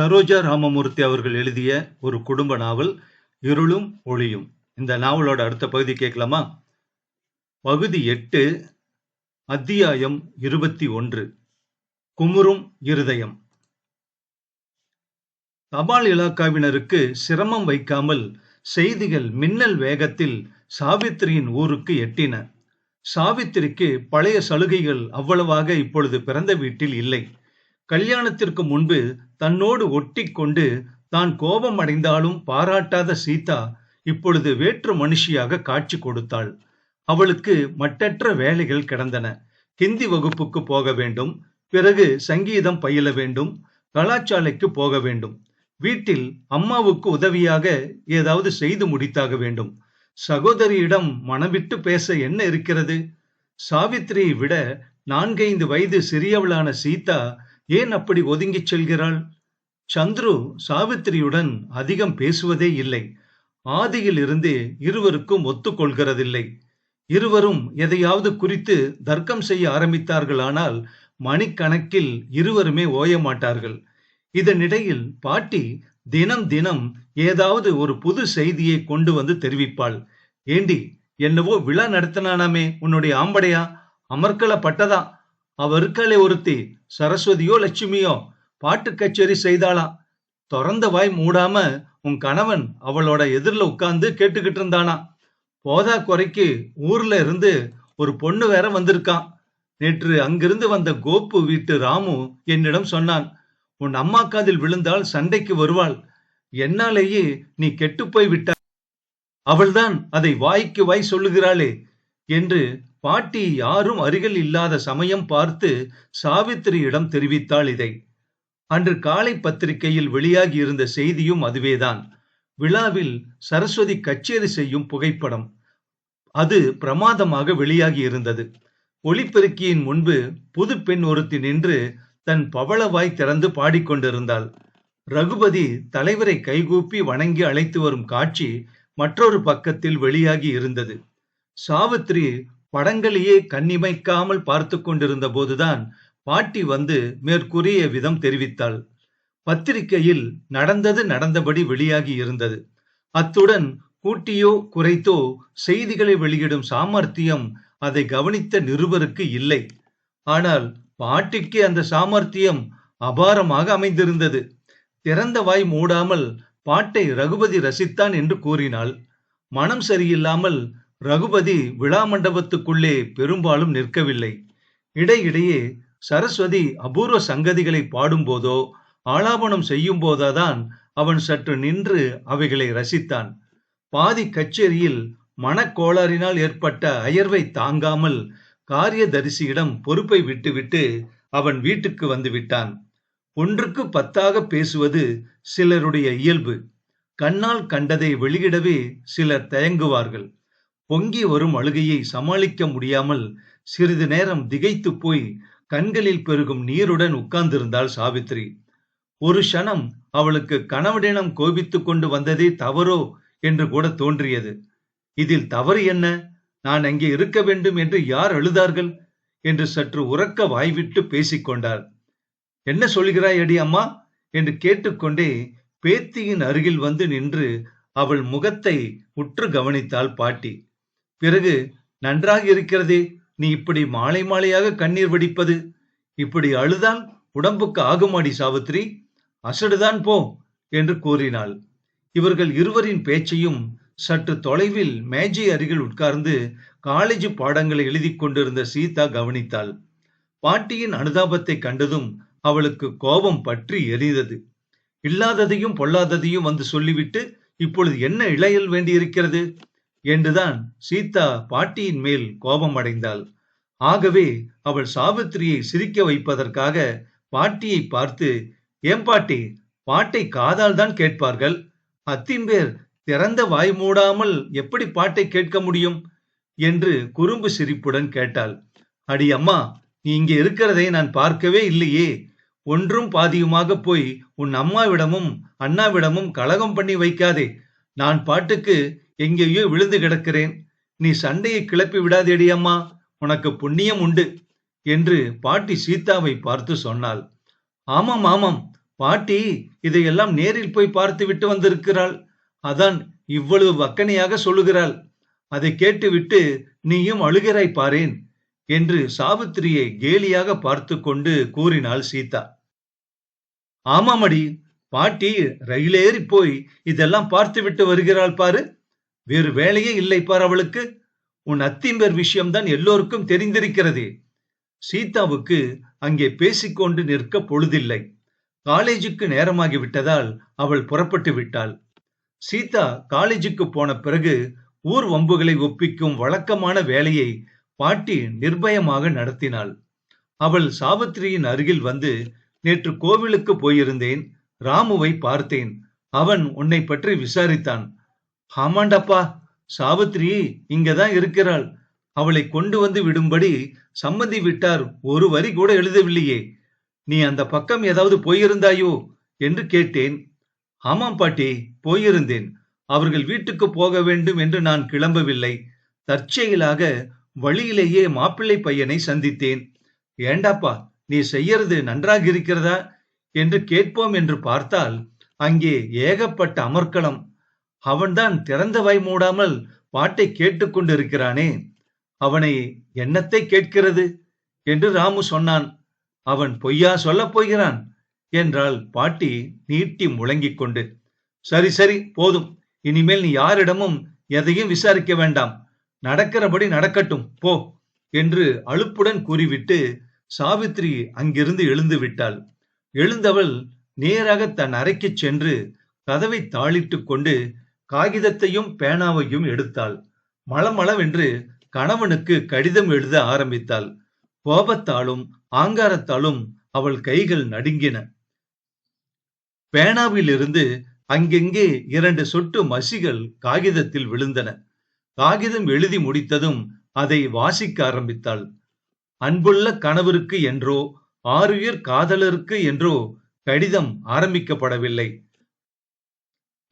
சரோஜா ராமமூர்த்தி அவர்கள் எழுதிய ஒரு குடும்ப நாவல் இருளும் ஒளியும். இந்த நாவலோட அடுத்த பகுதி கேட்கலாமா? பகுதி 8, அத்தியாயம் 21. குமுறும் இருதயம். தபால் இலாக்காவினருக்கு சிரமம் வைக்காமல் செய்திகள் மின்னல் வேகத்தில் சாவித்திரியின் ஊருக்கு எட்டின. சாவித்திரிக்கு பழைய சலுகைகள் அவ்வளவாக இப்பொழுது பிறந்த வீட்டில் இல்லை. கல்யாணத்திற்கு முன்பு தன்னோடு ஒட்டி கொண்டு தான் கோபம் அடைந்தாலும் பாராட்டாத சீதா இப்பொழுது வேற்று மனுஷியாக காட்சி கொடுத்தாள். அவளுக்கு மட்டற்ற வேலைகள் கிடந்தன. ஹிந்தி வகுப்புக்கு போக வேண்டும், பிறகு சங்கீதம் பயில வேண்டும், கலாசாலைக்கு போக வேண்டும், வீட்டில் அம்மாவுக்கு உதவியாக ஏதாவது செய்து முடித்தாக வேண்டும். சகோதரியிடம் மனவிட்டு பேச என்ன இருக்கிறது? சாவித்திரியை விட 4-5 வயது சிறியவளான சீதா ஏன் அப்படி ஒதுங்கிச் செல்கிறாள்? சந்துரு சாவித்திரியுடன் அதிகம் பேசுவதே இல்லை. ஆதியில் இருந்து இருவருக்கும் ஒத்துக்கொள்கிறதில்லை. இருவரும் எதையாவது குறித்து தர்க்கம் செய்ய ஆரம்பித்தார்களானால் மணிக்கணக்கில் இருவருமே ஓய மாட்டார்கள். இதனிடையில் பாட்டி தினம் தினம் ஏதாவது ஒரு புது செய்தியை கொண்டு வந்து தெரிவிப்பாள். ஏண்டி, என்னவோ விழா நடத்தினானாமே உன்னுடைய ஆம்படையா, அமர்க்கள பட்டதா, அவ இருக்காளே ஒருத்தி, சரஸ்வதியோ லட்சுமியோ, பாட்டு கச்சேரி செய்தாளாம். திறந்த வாய் மூடாம உன் கணவன் அவளோட எதிரில உட்கார்ந்து கேட்டுக்கிட்டு இருந்தானா. போதா குறைக்கு ஊர்ல இருந்து ஒரு பொண்ணு வேற வந்திருக்கான். நேற்று அங்கிருந்து வந்த கோப்பு வீட்டு ராமு என்னிடம் சொன்னான், உன் அம்மா காதில் விழுந்தால் சண்டைக்கு வருவாள், என்னாலேயே நீ கெட்டு போய் விட்டாய், அவள்தான் அதை வாய்க்கு வாய் சொல்லுகிறாளே என்று பாட்டி யாரும் அருகில் இல்லாத சமயம் பார்த்து சாவித்திரியிடம் தெரிவித்தாள். இதை அன்று காலை பத்திரிகையில் வெளியாகி இருந்த செய்தியும் அதுவேதான். விழாவில் சரஸ்வதி கச்சேரி செய்யும் புகைப்படம் அது பிரமாதமாக வெளியாகி இருந்தது. ஒளிப்பெருக்கியின் முன்பு புது பெண் ஒருத்தி நின்று தன் பவளவாய் திறந்து பாடிக்கொண்டிருந்தாள். ரகுபதி தலைவரை கைகூப்பி வணங்கி அழைத்து வரும் காட்சி மற்றொரு பக்கத்தில் வெளியாகி இருந்தது. சாவித்திரி படங்களையே கண்ணிமைக்காமல் பார்த்து கொண்டிருந்த போதுதான் பாட்டி வந்து மேற்கூறிய விதம் தெரிவித்தாள். பத்திரிகையில் நடந்தது நடந்தபடி வெளியாகி இருந்தது. அத்துடன் கூட்டியோ குறைத்தோ செய்திகளை வெளியிடும் சாமர்த்தியம் அதை கவனித்த நிருபருக்கு இல்லை. ஆனால் பாட்டிக்கு அந்த சாமர்த்தியம் அபாரமாக அமைந்திருந்தது. திறந்த வாய் மூடாமல் பாட்டை ரகுபதி ரசித்தான் என்று கூறினாள். மனம் சரியில்லாமல் ரகுபதி விழா மண்டபத்துக்குள்ளே பெரும்பாலும் நிற்கவில்லை. இடையிடையே சரஸ்வதி அபூர்வ சங்கதிகளை பாடும்போதோ ஆலாபனம் செய்யும் போதோதான் அவன் சற்று நின்று அவைகளை ரசித்தான். பாதி கச்சேரியில் மனக்கோளாறினால் ஏற்பட்ட அயர்வை தாங்காமல் காரியதரிசியிடம் பொறுப்பை விட்டுவிட்டு அவன் வீட்டுக்கு வந்து விட்டான். 1க்கு 10 பேசுவது சிலருடைய இயல்பு. கண்ணால் கண்டதை வெளியிடவே சிலர் தயங்குவார்கள். பொங்கி வரும் அழுகையை சமாளிக்க முடியாமல் சிறிது நேரம் திகைத்து போய் கண்களில் பெருகும் நீருடன் உட்கார்ந்திருந்தாள் சாவித்திரி. ஒரு க்ஷணம் அவளுக்கு கணவனிடம் கோபித்துக் கொண்டு வந்ததே தவறோ என்று கூட தோன்றியது. இதில் தவறு என்ன? நான் அங்கே இருக்க வேண்டும் என்று யார் அழுதார்கள் என்று சற்று உரக்க வாய்விட்டு பேசிக்கொண்டாள். என்ன சொல்கிறாய் அடி அம்மா என்று கேட்டுக்கொண்டே பேத்தியின் அருகில் வந்து நின்று அவள் முகத்தை உற்று கவனித்தாள் பாட்டி. பிறகு, நன்றாக இருக்கிறதே, நீ இப்படி மாலை மாலையாக கண்ணீர் வடிப்பது, இப்படி அழுதால் உடம்புக்கு ஆகுமாடி சாவித்திரி, அசடுதான் போ என்று கூறினாள். இவர்கள் இருவரின் பேச்சையும் சற்று தொலைவில் மேஜை அருகில் உட்கார்ந்து காலேஜ் பாடங்களை எழுதி கொண்டிருந்த சீதா கவனித்தாள். பாட்டியின் அனுதாபத்தை கண்டதும் அவளுக்கு கோபம் பற்றி எரிந்தது. இல்லாததையும் பொல்லாததையும் வந்து சொல்லிவிட்டு இப்பொழுது என்ன இளையல் வேண்டியிருக்கிறது என்றுதான் சீதா பாட்டியின் மேல் கோபம் அடைந்தாள். ஆகவே அவள் சாவித்திரியை சிரிக்க வைப்பதற்காக பாட்டியை பார்த்து, ஏன் பாட்டி, பாட்டை காதால் தான் கேட்பார்கள், அத்திம்பேர் திறந்த வாய் மூடாமல் எப்படி பாட்டை கேட்க முடியும் என்று குறும்பு சிரிப்புடன் கேட்டாள். அடி அம்மா, நீ இங்கே இருக்கிறதை நான் பார்க்கவே இல்லையே, ஒன்றும் பாதியுமாக போய் உன் அம்மாவிடமும் அண்ணாவிடமும் கலகம் பண்ணி வைக்காதே. நான் பாட்டுக்கு எங்கேயோ விழுந்து கிடக்கிறேன், நீ சண்டையை கிளப்பி விடாதேடி அம்மா, உனக்கு புண்ணியம் உண்டு என்று பாட்டி சீதாவை பார்த்து சொன்னாள். ஆமாம் ஆமாம், பாட்டி இதையெல்லாம் நேரில் போய் பார்த்து விட்டு வந்திருக்கிறாள். அதான் இவ்வளவு வக்கனையாக சொல்லுகிறாள். அதை கேட்டுவிட்டு நீயும் அழுகிறாய் பாரேன் என்று சாவித்திரியை கேலியாக பார்த்து கொண்டு கூறினாள் சீதா. ஆமாமடி, பாட்டி ரயிலேறி போய் இதெல்லாம் பார்த்து விட்டு வருகிறாள் பாரு. வேறு வேலையே இல்லை பார் அவளுக்கு. உன் அத்திம்பேர் விஷயம்தான் எல்லோருக்கும் தெரிந்திருக்கிறதே. சீதாவுக்கு அங்கே பேசிக்கொண்டு நிற்க பொழுதில்லை. காலேஜுக்கு நேரமாகி விட்டதால் அவள் புறப்பட்டு விட்டாள். சீதா காலேஜுக்கு போன பிறகு ஊர் வம்புகளை ஒப்பிக்கும் வழக்கமான வேலையை பாட்டி நிர்பயமாக நடத்தினாள். அவள் சாவித்திரியின் அருகில் வந்து, நேற்று கோவிலுக்கு போயிருந்தேன், ராமுவை பார்த்தேன், அவன் உன்னை பற்றி விசாரித்தான். ஆமாண்டப்பா, சாவித்திரி இங்கதான் இருக்கிறாள், அவளை கொண்டு வந்து விடும்படி சம்மதி விட்டார் ஒரு வரி கூட எழுதவில்லையே, நீ அந்த பக்கம் ஏதாவது போயிருந்தாயோ என்று கேட்டேன். ஆமாம் பாட்டி, போயிருந்தேன். அவர்கள் வீட்டுக்கு போக வேண்டும் என்று நான் கிளம்பவில்லை. தற்செயலாக வழியிலேயே மாப்பிள்ளை பையனை சந்தித்தேன். ஏண்டாப்பா, நீ செய்யறது நன்றாக இருக்கிறதா என்று கேட்போம் என்று பார்த்தால் அங்கே ஏகப்பட்ட அமர்க்களம். அவன்தான் திறந்த வாய் மூடாமல் பாட்டை கேட்டுக்கொண்டிருக்கிறானே, அவனை என்னத்தை கேட்கிறது என்று ராமு சொன்னான். அவன் பொய்யா சொல்லப் போகிறான் என்றாள் பாட்டி நீட்டி முழங்கிக் கொண்டு. சரி சரி போதும், இனிமேல் நீ யாரிடமும் எதையும் விசாரிக்க வேண்டாம், நடக்கிறபடி நடக்கட்டும் போ என்று அலுப்புடன் கூறிவிட்டு சாவித்திரி அங்கிருந்து எழுந்து விட்டாள். எழுந்தவள் நேராக தன் அறைக்கு சென்று கதவை தாளிட்டு கொண்டு காகிதத்தையும் பேனாவையும் எடுத்தாள். மளமளவென்று கணவனுக்கு கடிதம் எழுத ஆரம்பித்தாள். கோபத்தாலும் ஆங்காரத்தாலும் அவள் கைகள் நடுங்கின. பேனாவிலிருந்து அங்கெங்கே 2 சொட்டு மசிகள் காகிதத்தில் விழுந்தன. காகிதம் எழுதி முடித்ததும் அதை வாசிக்க ஆரம்பித்தாள். அன்புள்ள கணவருக்கு என்றோ, ஆருயிர் காதலருக்கு என்றோ கடிதம் ஆரம்பிக்கப்படவில்லை.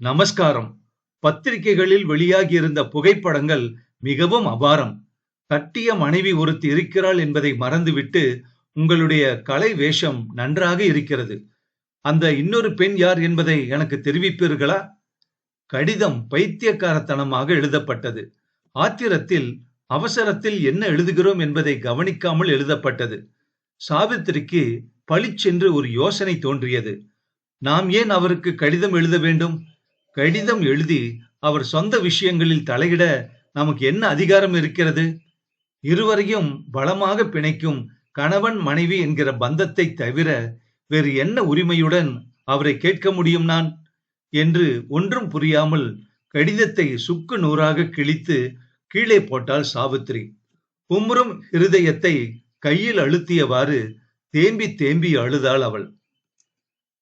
நமஸ்காரம். பத்திரிகைகளில் வெளியாகி இருந்த புகைப்படங்கள் மிகவும் அபாரம். கட்டிய மனைவி ஒருத்தி இருக்கிறாள் என்பதை மறந்துவிட்டு உங்களுடைய கலை வேஷம் நன்றாக இருக்கிறது. அந்த இன்னொரு பெண் யார் என்பதை எனக்கு தெரிவிப்பீர்களா? கடிதம் பைத்தியக்காரத்தனமாக எழுதப்பட்டது. ஆத்திரத்தில் அவசரத்தில் என்ன எழுதுகிறோம் என்பதை கவனிக்காமல் எழுதப்பட்டது. சாவித்திரிக்கு பளிச்சென்று ஒரு யோசனை தோன்றியது. நாம் ஏன் அவருக்கு கடிதம் எழுத வேண்டும்? கடிதம் எழுதி அவர் சொந்த விஷயங்களில் தலையிட நமக்கு என்ன அதிகாரம் இருக்கிறது? இருவரையும் பலமாக பிணைக்கும் கணவன் மனைவி என்கிற பந்தத்தை தவிர வேறு என்ன உரிமையுடன் அவரை கேட்க முடியும் நான் என்று ஒன்றும் புரியாமல் கடிதத்தை சுக்கு நூறாக கிழித்து கீழே போட்டாள் சாவித்திரி. குமுறும் இருதயத்தை கையில் அழுத்தியவாறு தேம்பி தேம்பி அழுதாள் அவள்.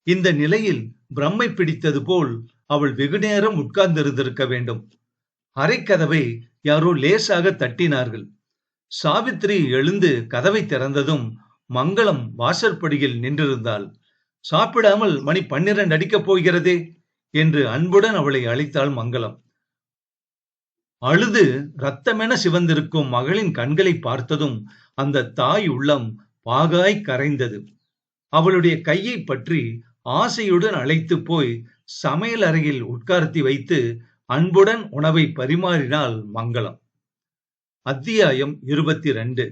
இந்த நிலையில் பிரம்மை பிடித்தது போல் அவள் வெகுநேரம் உட்கார்ந்திருந்திருக்க வேண்டும். அரைக்கதவை யாரோ லேசாக தட்டினார்கள். சாவித்திரி எழுந்து கதவை திறந்ததும் மங்களம் வாசற்படியில் நின்றிருந்தாள். சாப்பிடாமல் மணி 12 அடிக்கப் போகிறதே என்று அன்புடன் அவளை அழைத்தாள் மங்களம். அழுது இரத்தமென சிவந்திருக்கும் மகளின் கண்களை பார்த்ததும் அந்த தாய் உள்ளம் பாகாய் கரைந்தது. அவளுடைய கையை பற்றி ஆசையுடன் அழைத்து போய் சமையல் அறையில் உட்கார்த்தி வைத்து அன்புடன் உணவை பரிமாறினாள் மங்களம். அத்தியாயம் 22.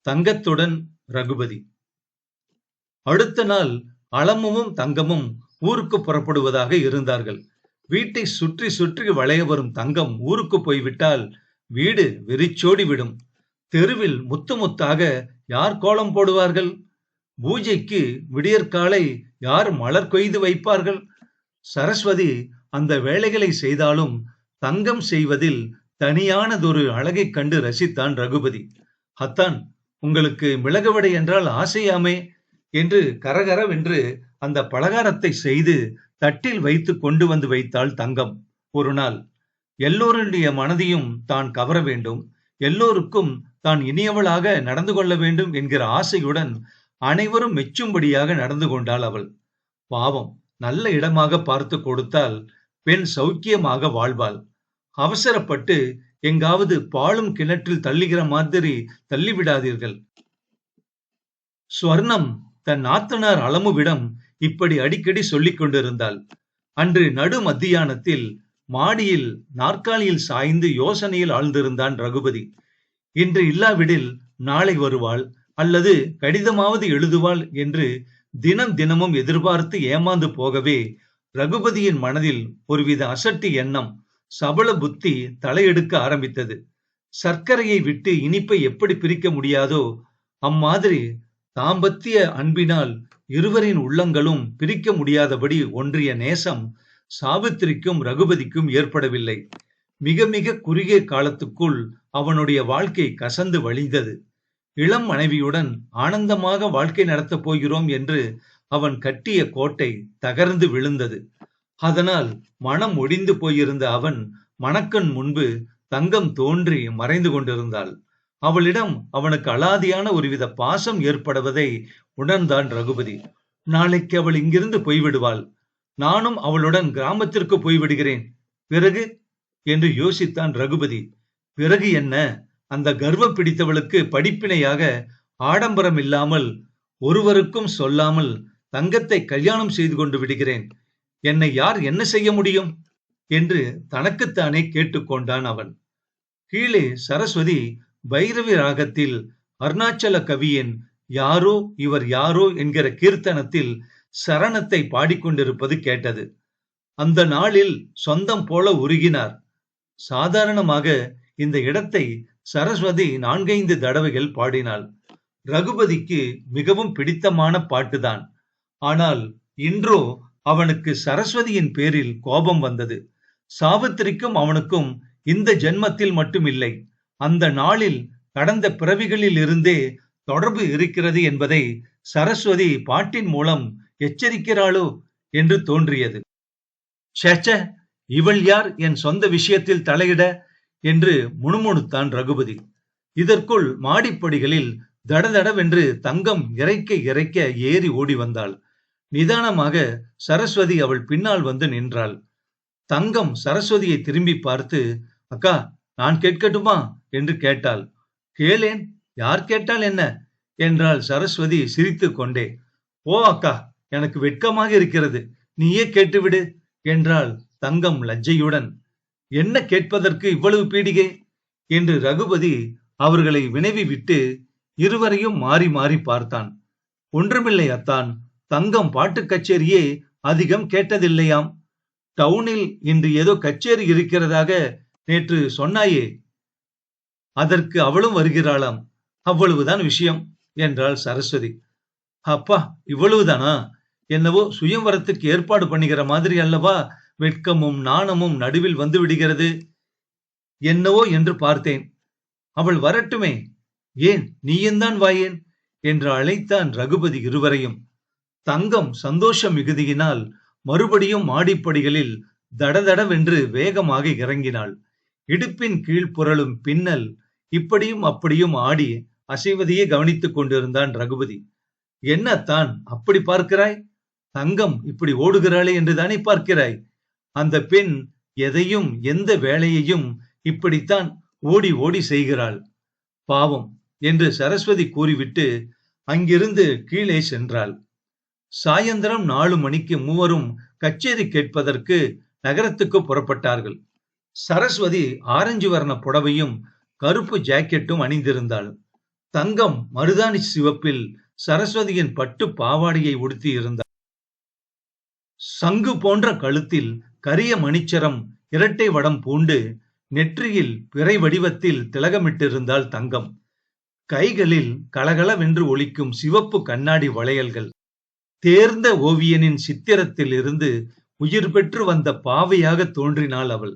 தங்கத்துடன் ரகுபதி. அடுத்த நாள் அளமும் தங்கமும் ஊருக்கு புறப்படுவதாக இருந்தார்கள். வீட்டை சுற்றி சுற்றி வளைய வரும் தங்கம் ஊருக்கு போய்விட்டால் வீடு வெறிச்சோடி விடும். தெருவில் முத்து முத்தாக யார் கோலம் போடுவார்கள்? பூஜைக்கு விடியற்காலை யார் மலர் கொய்து வைப்பார்கள்? சரஸ்வதி அந்த வேலைகளை செய்தாலும் தங்கம் செய்வதில் தனியானதொரு அழகை கண்டு ரசித்தான் ரகுபதி. அத்தான், உங்களுக்கு மிளகு வடை என்றால் ஆசையாமே என்று கரகரவென்று அந்த பலகாரத்தை செய்து தட்டில் வைத்து கொண்டு வந்து வைத்தாள் தங்கம். ஒரு நாள் எல்லோருடைய மனதையும் தான் கவர வேண்டும், எல்லோருக்கும் தான் இனியவளாக நடந்து கொள்ள வேண்டும் என்கிற ஆசையுடன் அனைவரும் மெச்சும்படியாக நடந்து கொண்டாள் அவள். பாவம், நல்ல இடமாக பார்த்து கொடுத்தால் பெண் சௌக்கியமாக வாழ்வாள். அவசரப்பட்டு எங்காவது பாலும் கிணற்றில் தள்ளுகிற மாதிரி தள்ளிவிடாதீர்கள். ஸ்வர்ணம் தன் நாத்தனார் அளமுவிடம் இப்படி அடிக்கடி சொல்லிக் கொண்டிருந்தாள். அன்று நடு மத்தியானத்தில் மாடியில் நாற்காலியில் சாய்ந்து யோசனையில் ஆழ்ந்திருந்தான் ரகுபதி. இன்று இல்லாவிடில் நாளை வருவாள் அல்லது கடிதமாவது எழுதுவாள் என்று தினம் தினமும் எதிர்பார்த்து ஏமாந்து போகவே ரகுபதியின் மனதில் ஒருவித அசட்டு எண்ணம், சபல புத்தி தலையெடுக்க ஆரம்பித்தது. சர்க்கரையை விட்டு இனிப்பை எப்படி பிரிக்க முடியாதோ அம்மாதிரி தாம்பத்திய அன்பினால் இருவரின் உள்ளங்களும் பிரிக்க முடியாதபடி ஒன்றிய நேசம் சாவித்திரிக்கும் ரகுபதிக்கும் ஏற்படவில்லை. மிக மிக குறுகிய காலத்துக்குள் அவனுடைய வாழ்க்கை கசந்து வழிந்தது. இளம் மனைவியுடன் ஆனந்தமாக வாழ்க்கை நடத்தப் போகிறோம் என்று அவன் கட்டிய கோட்டை தகர்ந்து விழுந்தது. அதனால் மனம் ஒடிந்து போயிருந்த அவன் மணக்கண் முன்பு தங்கம் தோன்றி மறைந்து கொண்டிருந்தாள். அவளிடம் அவனுக்கு அலாதியான ஒருவித பாசம் ஏற்படுவதை உணர்ந்தான் ரகுபதி. நாளைக்கு அவள் இங்கிருந்து போய்விடுவாள், நானும் அவளுடன் கிராமத்திற்கு போய்விடுகிறேன், பிறகு என்று யோசித்தான் ரகுபதி. பிறகு என்ன? அந்த கர்வம் பிடித்தவளுக்கு படிப்பினையாக ஆடம்பரம் இல்லாமல் ஒருவருக்கும் சொல்லாமல் தங்கத்தை கல்யாணம் செய்து கொண்டு விடுகிறேன், என்னை யார் என்ன செய்ய முடியும் என்று தனக்குத்தானே கேட்டுக்கொண்டான் அவன். கீழே சரஸ்வதி பைரவி ராகத்தில் அருணாச்சல கவியின் யாரோ இவர் யாரோ என்கிற கீர்த்தனத்தில் சரணத்தை பாடிக்கொண்டிருப்பது கேட்டது. அந்த நாளில் சொந்தம் போல உருகினார். சாதாரணமாக இந்த இடத்தை சரஸ்வதி 4-5 தடவைகள் பாடினாள். ரகுபதிக்கு மிகவும் பிடித்தமான பாட்டுதான். ஆனால் இன்றோ அவனுக்கு சரஸ்வதியின் பேரில் கோபம் வந்தது. சாவித்திரிக்கும் அவனுக்கும் இந்த ஜென்மத்தில் மட்டும் இல்லை, அந்த நாளில் கடந்த பிறவிகளில் இருந்தே தொடர்பு இருக்கிறது என்பதை சரஸ்வதி பாட்டின் மூலம் எச்சரிக்கிறாளோ என்று தோன்றியது. சேச்ச, இவள் யார் என் சொந்த விஷயத்தில் தலையிட என்று முணுமுணுத்தான் ரகுபதி. இதற்குள் மாடிப்படிகளில் தடதடவென்று தங்கம் இறைக்க இறைக்க ஏறி ஓடி வந்தாள். நிதானமாக சரஸ்வதி அவள் பின்னால் வந்து நின்றாள். தங்கம் சரஸ்வதியை திரும்பி பார்த்து, அக்கா, நான் கேட்கட்டுமா என்று கேட்டாள். கேளேன், யார் கேட்டால் என்ன என்றாள் சரஸ்வதி சிரித்துக் கொண்டே. ஓ அக்கா, எனக்கு வெட்கமாக இருக்கிறது, நீயே கேட்டுவிடு என்றாள் தங்கம் லஜ்ஜையுடன். என்ன கேட்பதற்கு இவ்வளவு பீடிகை என்று ரகுபதி அவர்களை வினவி விட்டு இருவரையும் மாறி மாறி பார்த்தான். ஒன்றுமில்லை அத்தான், தங்கம் பாட்டு கச்சேரியே அதிகம் கேட்டதில்லையாம். டவுனில் இன்று ஏதோ கச்சேரி இருக்கிறதாக நேற்று சொன்னாயே, அதற்கு அவளும் வருகிறாளாம், அவ்வளவுதான் விஷயம் என்றாள் சரஸ்வதி. அப்பா, இவ்வளவுதானா? என்னவோ சுயம்வரத்துக்கு ஏற்பாடு பண்ணுகிற மாதிரி அல்லவா வெட்கமும் நாணமும் நடுவில் வந்து விடுகிறது. என்னவோ என்று பார்த்தேன். அவள் வரட்டுமே, ஏன் நீயந்தான் வாயேன் என்று அழைத்தான் ரகுபதி இருவரையும். தங்கம் சந்தோஷ மிகுதியினால் மறுபடியும் மாடிப்படிகளில் தடதடவென்று வேகமாக இறங்கினாள். இடுப்பின் கீழ் புரளும் பின்னல் இப்படியும் அப்படியும் ஆடி அசைவதையே கவனித்துக் கொண்டிருந்தான் ரகுபதி. என்னத்தான் அப்படி பார்க்கிறாய்? தங்கம் இப்படி ஓடுகிறாளே என்றுதானே பார்க்கிறாய்? அந்த பெண் எதையும் எந்த வேலையையும் இப்படித்தான் ஓடி ஓடி செய்கிறாள், பாவம் என்று சரஸ்வதி கூறிவிட்டு அங்கிருந்து கீழே சென்றாள். சாயந்தரம் 4 மணிக்கு மூவரும் கச்சேரி கேட்பதற்கு நகரத்துக்கு புறப்பட்டார்கள். சரஸ்வதி ஆரஞ்சு வர்ண புடவையும் கருப்பு ஜாக்கெட்டும் அணிந்திருந்தாள். தங்கம் மருதாணி சிவப்பில் சரஸ்வதியின் பட்டு பாவாடையை உடுத்தி இருந்தாள். சங்கு போன்ற கழுத்தில் கரிய மணிச்சரம் இரட்டை வடம் பூண்டு நெற்றியில் பிறை வடிவத்தில் திலகமிட்டிருந்தாள் தங்கம். கைகளில் கலகலவென்று ஒலிக்கும் சிவப்பு கண்ணாடி வளையல்கள். தேர்ந்த ஓவியனின் சித்திரத்தில் இருந்து உயிர் பெற்று வந்த பாவையாக தோன்றினாள் அவள்.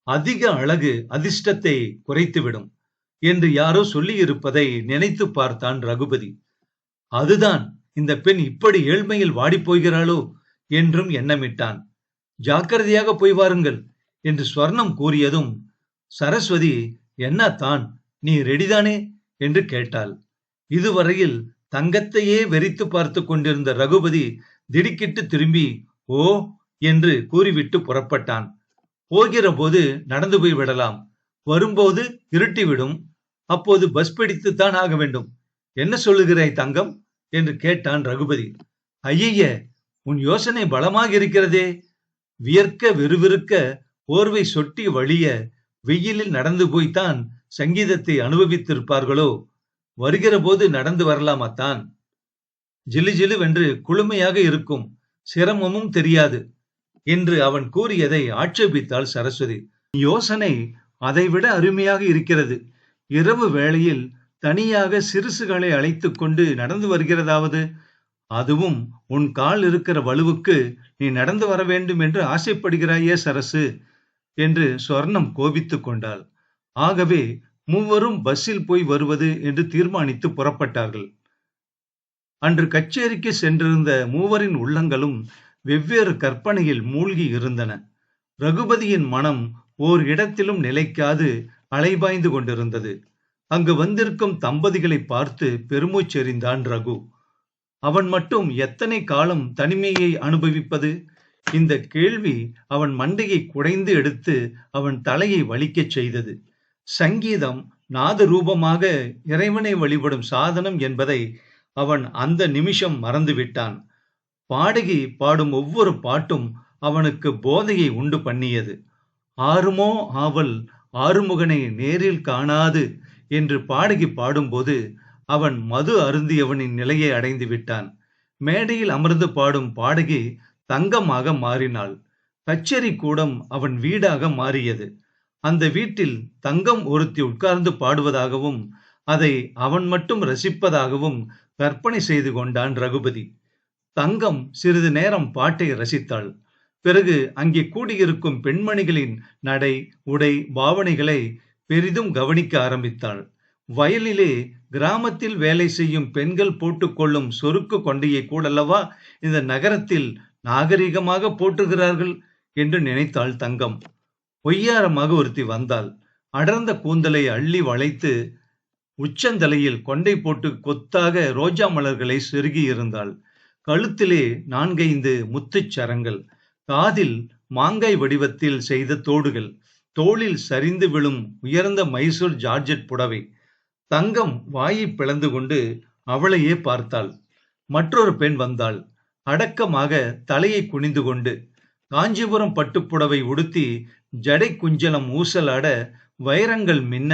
அதிக அழகு அதிர்ஷ்டத்தை குறைத்துவிடும் என்று யாரோ சொல்லியிருப்பதை நினைத்து பார்த்தான் ரகுபதி. அதுதான் இந்த பெண் இப்படி ஏழ்மையில் வாடிப்போகிறாளோ என்றும் எண்ணமிட்டான். ஜாக்கிரதையாக போய் வாருங்கள் என்று ஸ்வர்ணம் கூறியதும் சரஸ்வதி, என்னத்தான், நீ ரெடிதானே என்று கேட்டாள். இதுவரையில் தங்கத்தையே வெறித்து பார்த்து கொண்டிருந்த ரகுபதி திடுக்கிட்டு திரும்பி ஓ என்று கூறிவிட்டு புறப்பட்டான். போகிற போது நடந்து போய் விடலாம், வரும்போது இருட்டிவிடும், அப்போது பஸ் பிடித்துத்தான் ஆக வேண்டும். என்ன சொல்லுகிறாய் தங்கம் என்று கேட்டான் ரகுபதி. ஐய, உன் யோசனை பலமாக இருக்கிறதே. வியர்க்க விறுவிறுக்க போர்வை சொட்டி வழிய வெயிலில் நடந்து போய்த்தான் சங்கீதத்தை அனுபவித்திருப்பார்களோ? வருகிற போது நடந்து வரலாமாத்தான். ஜிலு ஜிலுவென்று குளுமையாக இருக்கும், சிரமமும் தெரியாது என்று அவன் கூறியதை ஆட்சேபித்தாள் சரஸ்வதி. யோசனை அதைவிட அருமையாக இருக்கிறது. இரவு வேளையில் தனியாக சிறுசுகளை அழைத்துக் கொண்டு நடந்து வருகிறதாவது, அதுவும் உன் கால் இருக்கிற வலுவுக்கு நீ நடந்து வர வேண்டும் என்று ஆசைப்படுகிறாயே சரசு என்று சொர்ணம் கோபித்துக் கொண்டாள். ஆகவே மூவரும் பஸ்ஸில் போய் வருவது என்று தீர்மானித்து புறப்பட்டார்கள். அன்று கச்சேரிக்கு சென்றிருந்த மூவரின் உள்ளங்களும் வெவ்வேறு கற்பனையில் மூழ்கி இருந்தன. ரகுபதியின் மனம் ஓர் இடத்திலும் நிலைக்காது அலைபாய்ந்து கொண்டிருந்தது. அங்கு வந்திருக்கும் தம்பதிகளை பார்த்து பெருமூச்செறிந்தான் ரகு. அவன் மட்டும் எத்தனை காலம் தனிமையை அனுபவிப்பது? இந்த கேள்வி அவன் மண்டையை குடைந்து எடுத்து அவன் தலையை வலிக்கச் செய்தது. சங்கீதம் நாத ரூபமாக இறைவனை வழிபடும் சாதனம் என்பதை அவன் அந்த நிமிஷம் மறந்துவிட்டான். பாடகி பாடும் ஒவ்வொரு பாட்டும் அவனுக்கு போதையை உண்டு பண்ணியது. ஆறுமோ ஆவல் ஆறுமுகனை நேரில் காணாது என்று பாடகி பாடும்போது அவன் மது அருந்தியவனின் நிலையை அடைந்து விட்டான். மேடையில் அமர்ந்து பாடும் பாடகி தங்கமாக மாறினாள். கச்சேரி கூடம் அவன் வீடாக மாறியது. அந்த வீட்டில் தங்கம் ஒருத்தி உட்கார்ந்து பாடுவதாகவும் அதை அவன் மட்டும் ரசிப்பதாகவும் கற்பனை செய்து கொண்டான் ரகுபதி. தங்கம் சிறிது நேரம் பாட்டை ரசித்தாள். பிறகு அங்கே கூடியிருக்கும் பெண்மணிகளின் நடை, உடை, பாவனைகளை பெரிதும் கவனிக்க ஆரம்பித்தாள். வயலிலே கிராமத்தில் வேலை செய்யும் பெண்கள் போட்டுக்கொள்ளும் சொருக்கு கொண்டையை கூடல்லவா இந்த நகரத்தில் நாகரிகமாக போட்டுகிறார்கள் என்று நினைத்தாள் தங்கம். ஒய்யாரமாக ஒருத்தி வந்தாள். அடர்ந்த கூந்தலை அள்ளி வளைத்து உச்சந்தலையில் கொண்டை போட்டு கொத்தாக ரோஜா மலர்களை செருகி இருந்தாள். கழுத்திலே 4-5 முத்துச் சரங்கள், காதில் மாங்காய் வடிவத்தில் செய்த தோடுகள், தோளில் சரிந்து விழும் உயர்ந்த மைசூர் ஜார்ஜெட் புடவை. தங்கம் வாயை பிளந்து கொண்டு அவளையே பார்த்தாள். மற்றொரு பெண் வந்தாள். அடக்கமாக தலையை குனிந்து கொண்டு காஞ்சிபுரம் பட்டுப்புடவை உடுத்தி ஜடை குஞ்சலம் ஊசலாட வைரங்கள் மின்ன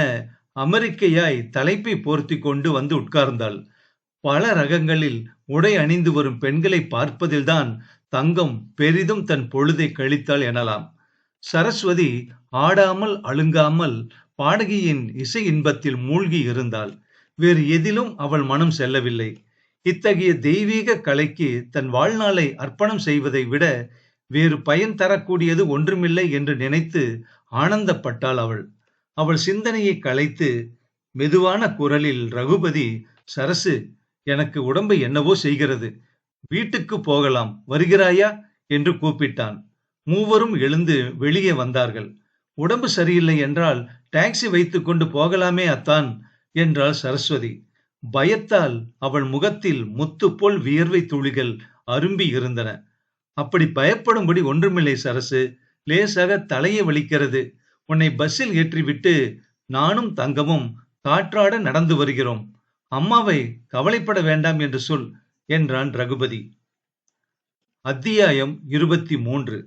அமெரிக்கையாய் தலைப்பை போர்த்தி கொண்டு வந்து உட்கார்ந்தாள். பல ரகங்களில் உடை அணிந்து வரும் பெண்களை பார்ப்பதில்தான் தங்கம் பெரிதும் தன் பொழுதை கழித்தாள் எனலாம். சரஸ்வதி ஆடாமல் அழுங்காமல் பாடகியின் இசை இன்பத்தில் மூழ்கி இருந்தாள். வேறு எதிலும் அவள் மனம் செல்லவில்லை. இத்தகைய தெய்வீக கலைக்கு தன் வாழ்நாளை அர்ப்பணம் செய்வதை விட வேறு பயன் தரக்கூடியது ஒன்றுமில்லை என்று நினைத்து ஆனந்தப்பட்டாள் அவள். அவள் சிந்தனையை கலைத்து மெதுவான குரலில் ரகுபதி, சரசு, எனக்கு உடம்பை என்னவோ செய்கிறது, வீட்டுக்கு போகலாம், வருகிறாயா என்று கூப்பிட்டான். மூவரும் எழுந்து வெளியே வந்தார்கள். உடம்பு சரியில்லை என்றால் டாக்ஸி வைத்துக் கொண்டு போகலாமே அத்தான் என்றாள் சரஸ்வதி. பயத்தால் அவள் முகத்தில் முத்து போல் வியர்வை துளிகள் அரும்பி இருந்தன. அப்படி பயப்படும்படி ஒன்றுமில்லை சரசு, லேசாக தலையை வலிக்கிறது. உன்னை பஸ்ஸில் ஏற்றிவிட்டு நானும் தங்கமும் காற்றாட நடந்து வருகிறோம். அம்மாவை கவலைப்பட வேண்டாம் என்று சொல் என்றான் ரகுபதி. அத்தியாயம் 23.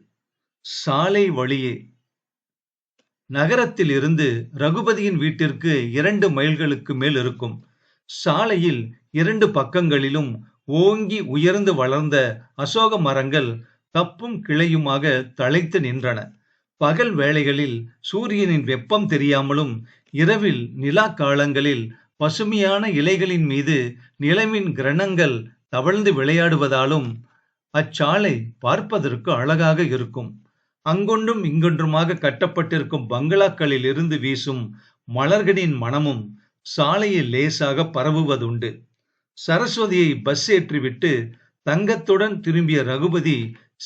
சாலை வழியே. நகரத்தில் இருந்து ரகுபதியின் வீட்டிற்கு 2 மைல்களுக்கு மேல் இருக்கும். சாலையில் 2 பக்கங்களிலும் ஓங்கி உயர்ந்து வளர்ந்த அசோக மரங்கள் தப்பும் கிளையுமாக தழைத்து நின்றன. பகல் வேளைகளில் சூரியனின் வெப்பம் தெரியாமலும், இரவில் நிலா காலங்களில் பசுமையான இலைகளின் மீது நிலவின் கிரணங்கள் தவழ்ந்து விளையாடுவதாலும் அச்சாலை பார்ப்பதற்கு அழகாக இருக்கும். அங்கொன்றும் இங்கொன்றுமாக கட்டப்பட்டிருக்கும் பங்களாக்களில் இருந்து வீசும் மலர்களின் மனமும் சாலையில் லேசாக பரவுவதுண்டு. சரஸ்வதியை பஸ் ஏற்றிவிட்டு தங்கத்துடன் திரும்பிய ரகுபதி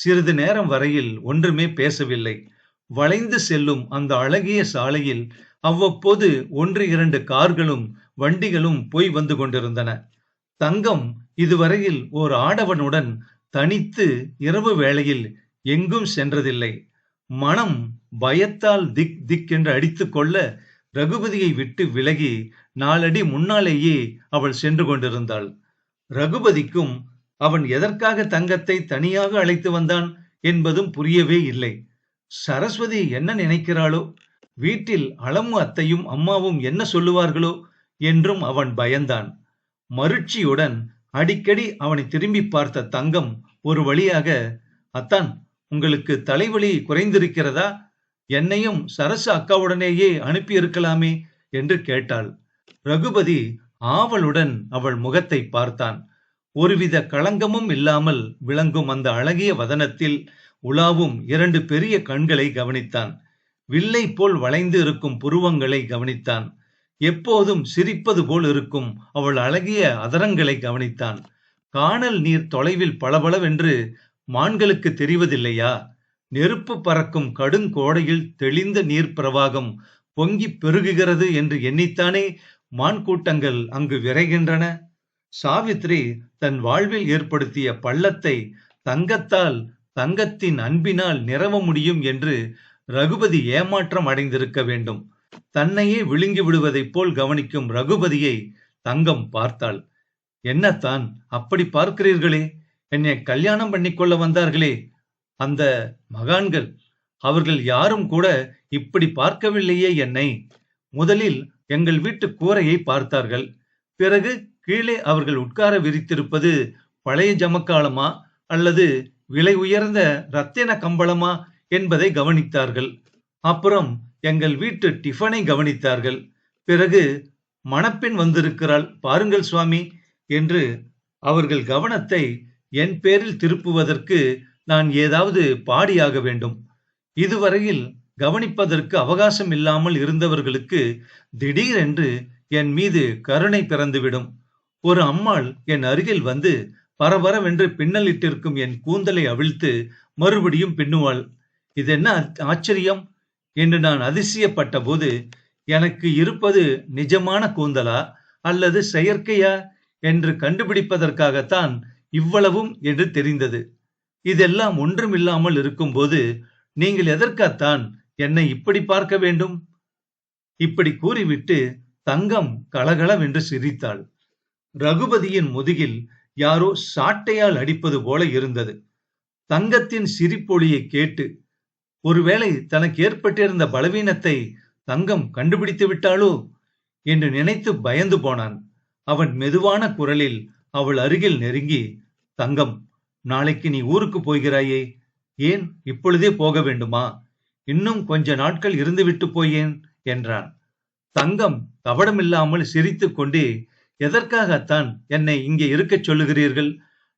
சிறிது நேரம் வரையில் ஒன்றுமே பேசவில்லை. வளைந்து செல்லும் அந்த அழகிய சாலையில் அவ்வப்போது 1-2 கார்களும் வண்டிகளும் போய் வந்து கொண்டிருந்தன. தங்கம் இதுவரையில் ஓர் ஆடவனுடன் தனித்து இரவு வேளையில் எங்கும் சென்றதில்லை. மனம் பயத்தால் திக் திக் என்று அடித்துக் கொள்ள ரகுபதியை விட்டு விலகி 4 அடி முன்னாலேயே அவள் சென்று கொண்டிருந்தாள். ரகுபதிக்கும் அவன் எதற்காக தங்கத்தை தனியாக அழைத்து வந்தான் என்பதும் புரியவே இல்லை. சரஸ்வதி என்ன நினைக்கிறாளோ, வீட்டில் அளமு அத்தையும் அம்மாவும் என்ன சொல்லுவார்களோ என்றும் அவன் பயந்தான். மருட்சியுடன் அடிக்கடி அவனை திரும்பி பார்த்த தங்கம் ஒரு வழியாக, அத்தான், உங்களுக்கு தலைவலி குறைந்திருக்கிறதா? என்னையும் சரசு அக்காவுடனேயே அனுப்பியிருக்கலாமே என்று கேட்டாள். ரகுபதி ஆவலுடன் அவள் முகத்தை பார்த்தான். ஒருவித களங்கமும் இல்லாமல் விளங்கும் அந்த அழகிய வதனத்தில் உலாவும் 2 பெரிய கண்களை கவனித்தான். வில்லை போல் வளைந்து இருக்கும் புருவங்களை கவனித்தான். எப்போதும் சிரிப்பது போல் இருக்கும் அவள் அழகிய அதரங்களை கவனித்தான். காணல் நீர் தொலைவில் பளபளவென்று மான்களுக்கு தெரிவதில்லையா? நெருப்பு பறக்கும் கடுங்கோடையில் தெளிந்த நீர் பிரவாகம் பொங்கி பெருகுகிறது என்று எண்ணித்தானே மான் கூட்டங்கள் அங்கு விரைகின்றன. சாவித்ரி தன் வாழ்வில் ஏற்படுத்திய பள்ளத்தை தங்கத்தால், தங்கத்தின் அன்பினால் நிரவ முடியும் என்று ரகுபதி ஏமாற்றம் அடைந்திருக்க வேண்டும். தன்னையே விழுங்கி விடுவதைப் போல் கவனிக்கும் ரகுபதியை தங்கம் பார்த்தாள். என்னத்தான் அப்படி பார்க்கிறீர்களே? என்னை கல்யாணம் பண்ணிக்கொள்ள வந்தார்களே அந்த மகான்கள், அவர்கள் யாரும் கூட இப்படி பார்க்கவில்லையே என்னை. முதலில் எங்கள் வீட்டு கூரையை பார்த்தார்கள். பிறகு கீழே அவர்கள் உட்கார விரித்திருப்பது பழைய ஜமக்காலமா அல்லது விலை உயர்ந்த ரத்தின கம்பளமா என்பதை கவனித்தார்கள். அப்புறம் எங்கள் வீட்டு டிஃபனை கவனித்தார்கள். பிறகு மணப்பெண் வந்திருக்கிறாள் பாருங்கள் சுவாமி என்று அவர்கள் கவனத்தை என் பேரில் திருப்புவதற்கு நான் ஏதாவது பாடியாக வேண்டும். இதுவரையில் கவனிப்பதற்கு அவகாசம் இல்லாமல் இருந்தவர்களுக்கு திடீரென்று என் மீது கருணை பிறந்துவிடும். ஒரு அம்மாள் என் அருகில் வந்து பரபரவென்று பின்னலிட்டிருக்கும் என் கூந்தலை அவிழ்த்து மறுபடியும் பின்னுவாள். இதென்ன ஆச்சரியம் என்று நான் அதிசயப்பட்ட போது, எனக்கு இருப்பது நிஜமான கூந்தலா அல்லது செயற்கையா என்று கண்டுபிடிப்பதற்காகத்தான் இவ்வளவும் என்று தெரிந்தது. இதெல்லாம் ஒன்றுமில்லாமல் இருக்கும்போது நீங்கள் எதற்காத்தான் என்னை இப்படி பார்க்க வேண்டும்? இப்படி கூறிவிட்டு தங்கம் கலகலவென்று சிரித்தாள். ரகுபதியின் முதுகில் யாரோ சாட்டையால் அடிப்பது போல இருந்தது. தங்கத்தின் சிரிப்பொலியை கேட்டு ஒருவேளை தனக்கு ஏற்பட்டிருந்த பலவீனத்தை தங்கம் கண்டுபிடித்து விட்டாளோ என்று நினைத்து பயந்து போனான். அவன் மெதுவான குரலில் அவள் அருகில் நெருங்கி, தங்கம், நாளைக்கு நீ ஊருக்கு போகிறாயே, ஏன் இப்பொழுதே போக வேண்டுமா? இன்னும் கொஞ்ச நாட்கள் இருந்துவிட்டு போயேன் என்றான். தங்கம் கவடமில்லாமல் சிரித்துக் கொண்டே, எதற்காகத்தான் என்னை இங்கே இருக்கச் சொல்லுகிறீர்கள்?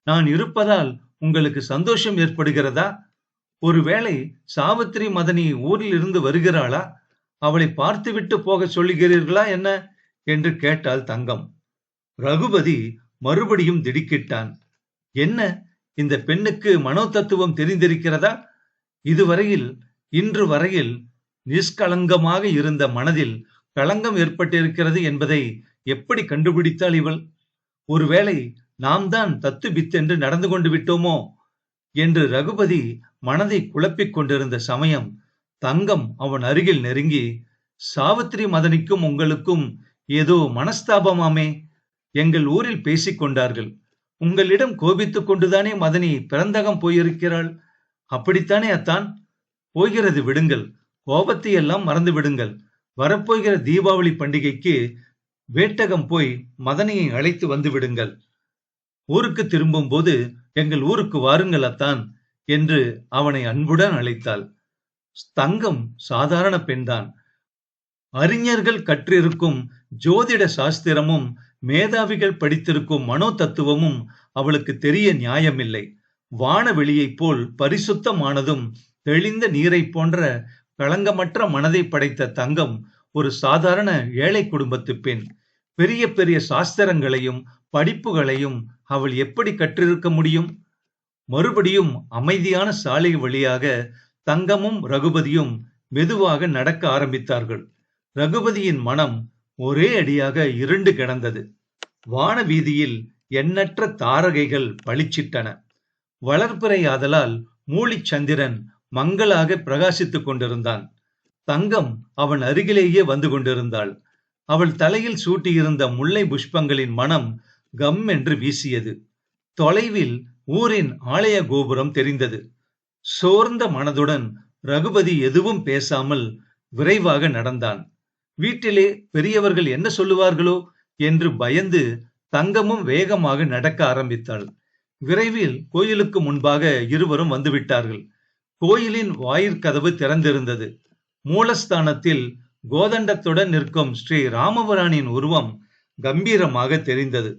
நான் இருப்பதால் உங்களுக்கு சந்தோஷம் ஏற்படுகிறதா? ஒருவேளை சாவித்திரி மதனி ஊரில் இருந்து வருகிறாளா? அவளை பார்த்துவிட்டு போக சொல்லுகிறீர்களா என்ன என்று கேட்டாள் தங்கம். ரகுபதி மறுபடியும் திடுக்கிட்டான். என்ன, இந்த பெண்ணுக்கு மனோ தத்துவம் தெரிந்திருக்கிறதா? இதுவரையில், இன்று வரையில் நிஷ்களங்கமாக இருந்த மனதில் களங்கம் ஏற்பட்டிருக்கிறது என்பதை எப்படி கண்டுபிடித்தாள் இவள்? ஒருவேளை நாம் தான் தத்து பித்தென்று நடந்து கொண்டு விட்டோமோ என்று ரகுபதி மனதை குழப்பிக் கொண்டிருந்த சமயம் தங்கம் அவன் அருகில் நெருங்கி, சாவித்திரி மதனிக்கும் உங்களுக்கும் ஏதோ மனஸ்தாபமாமே. எங்கள் ஊரில் பேசிக் கொண்டார்கள். உங்களிடம் கோபித்துக் கொண்டுதானே மதனி பிறந்தகம் போயிருக்கிறாள். அப்படித்தானே அத்தான்? போகிறது விடுங்கள், கோபத்தை எல்லாம் மறந்து விடுங்கள். வரப்போகிற தீபாவளி பண்டிகைக்கு வேட்டகம் போய் மதனியை அழைத்து வந்து விடுங்கள். ஊருக்கு திரும்பும் போது எங்கள் ஊருக்கு வாருங்கள் அத்தான் என்று அவனை அன்புடன் அழைத்தாள். தங்கம் சாதாரண பெண்தான். அறிஞர்கள் கற்றிருக்கும் ஜோதிட சாஸ்திரமும் மேதாவிகள் படித்திருக்கும் மனோ தத்துவமும் அவளுக்கு தெரிய நியாயமில்லை. வானவெளியைப் போல் பரிசுத்தமானதும் தெளிந்த நீரை போன்ற களங்கமற்ற மனதை படைத்த தங்கம் ஒரு சாதாரண ஏழை குடும்பத்து பெண். பெரிய பெரிய சாஸ்திரங்களையும் படிப்புகளையும் அவள் எப்படி கற்றிருக்க முடியும்? மறுபடியும் அமைதியான சாலை வழியாக தங்கமும் ரகுபதியும் மெதுவாக நடக்க ஆரம்பித்தார்கள். ரகுபதியின் மனம் ஒரே அடியாக இருண்டு கிடந்தது. வான வீதியில் எண்ணற்ற தாரகைகள் பளிச்சிட்டன. வளர்பிறையாதலால் மூலிச்சந்திரன் மங்களாக பிரகாசித்துக் கொண்டிருந்தான். தங்கம் அவன் அருகிலேயே வந்து கொண்டிருந்தாள். அவள் தலையில் சூட்டியிருந்த முல்லை புஷ்பங்களின் மனம் கம் என்று வீசியது. தொலைவில் ஊரின் ஆலய கோபுரம் தெரிந்தது. சோர்ந்த மனதுடன் ரகுபதி எதுவும் பேசாமல் விரைவாக நடந்தான். வீட்டிலே பெரியவர்கள் என்ன சொல்லுவார்களோ என்று பயந்து தங்கமும் வேகமாக நடக்க ஆரம்பித்தாள். விரைவில் கோயிலுக்கு முன்பாக இருவரும் வந்துவிட்டார்கள். கோயிலின் வாயிற்கதவு திறந்திருந்தது. மூலஸ்தானத்தில் கோதண்டத்துடன் நிற்கும் ஸ்ரீ ராமபிரானின் உருவம் கம்பீரமாக தெரிந்தது.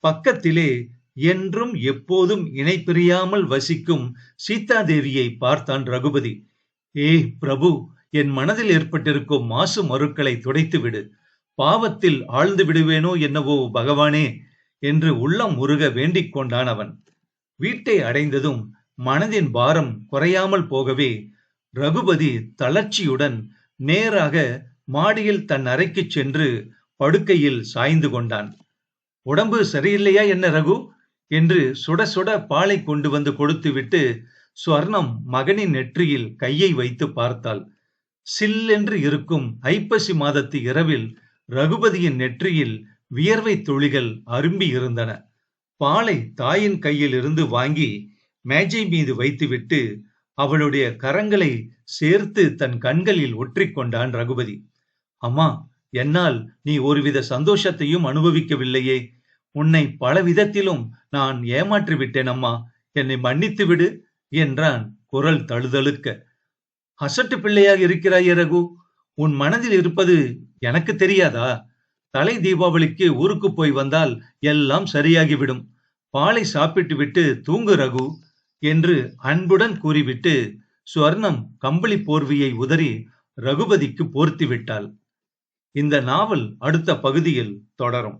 பக்கத்திலே என்றும் எப்போதும் இணை பிரியாமல் வசிக்கும் சீதாதேவியை பார்த்தான் ரகுபதி. ஏ பிரபு, என் மனதில் ஏற்பட்டிருக்கும் மாசு மறுக்களை துடைத்துவிடு. பாவத்தில் ஆழ்ந்து விடுவேனோ என்னவோ பகவானே என்று உள்ளம் உருக வேண்டிக் கொண்டான் அவன். வீட்டை அடைந்ததும் மனதின் பாரம் குறையாமல் போகவே ரகுபதி தளர்ச்சியுடன் நேராக மாடியில் தன் அறைக்கு சென்று படுக்கையில் சாய்ந்து கொண்டான். உடம்பு சரியில்லையா என்ன ரகு என்று சுட சுட பாலை கொண்டு வந்து கொடுத்துவிட்டு ஸ்வர்ணம் மகனின் நெற்றியில் கையை வைத்து பார்த்தாள். சில்லென்று இருக்கும் ஐப்பசி மாதத்து இரவில் ரகுபதியின் நெற்றியில் வியர்வை துளிகள் அரும்பி இருந்தன. பாலை தாயின் கையில் இருந்து வாங்கி மேஜை மீது வைத்துவிட்டு அவளுடைய கரங்களை சேர்த்து தன் கண்களில் ஒற்றிக்கொண்டான் ரகுபதி. அம்மா, என்னால் நீ ஒருவித சந்தோஷத்தையும் அனுபவிக்கவில்லையே. உன்னை பல விதத்திலும் நான் ஏமாற்றி விட்டேன் அம்மா, என்னை மன்னித்து விடு என்றான் குரல் தழுதழுக்க. அசட்டு பிள்ளையாக இருக்கிறாயே ரகு, உன் மனதில் இருப்பது எனக்கு தெரியாதா? தலை தீபாவளிக்கு ஊருக்கு போய் வந்தால் எல்லாம் சரியாகிவிடும். பாலை சாப்பிட்டு விட்டு தூங்கு ரகு என்று அன்புடன் கூறிவிட்டு ஸ்வர்ணம் கம்பளி போர்வையை உதறி ரகுபதிக்கு போர்த்தி விட்டாள். இந்த நாவல் அடுத்த பகுதியில் தொடரும்.